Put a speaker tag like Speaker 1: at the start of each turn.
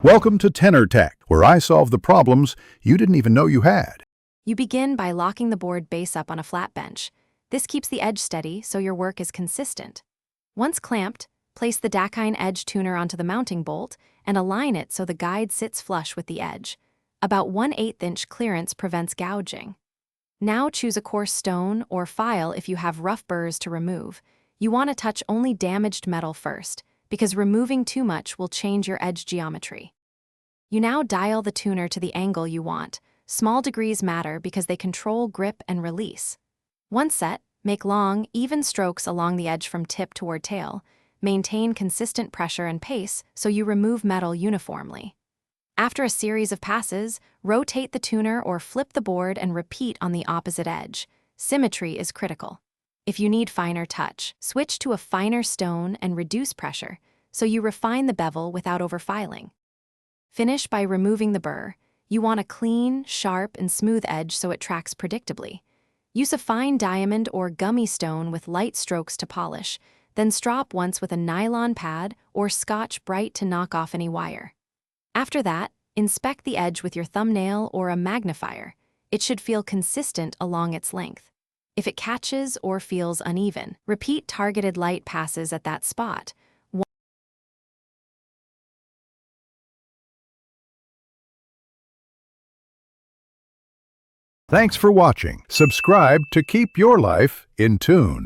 Speaker 1: Welcome to Tenor Tech, where I solve the problems you didn't even know you had.
Speaker 2: You begin by locking the board base up on a flat bench. This keeps the edge steady so your work is consistent. Once clamped, place the Dakine Edge Tuner onto the mounting bolt and align it so the guide sits flush with the edge. About 1/8 inch clearance prevents gouging. Now choose a coarse stone or file if you have rough burrs to remove. You want to touch only damaged metal first, because removing too much will change your edge geometry. You now dial the tuner to the angle you want. Small degrees matter because they control grip and release. Once set, make long, even strokes along the edge from tip toward tail. Maintain consistent pressure and pace so you remove metal uniformly. After a series of passes, rotate the tuner or flip the board and repeat on the opposite edge. Symmetry is critical. If you need finer touch, switch to a finer stone and reduce pressure so you refine the bevel without overfiling. Finish by removing the burr. You want a clean, sharp, and smooth edge so it tracks predictably. Use a fine diamond or gummy stone with light strokes to polish, then strop once with a nylon pad or Scotch-Brite to knock off any wire. After that, inspect the edge with your thumbnail or a magnifier. It should feel consistent along its length. If it catches or feels uneven, repeat targeted light passes at that spot.
Speaker 1: Thanks for watching. Subscribe to keep your life in tune.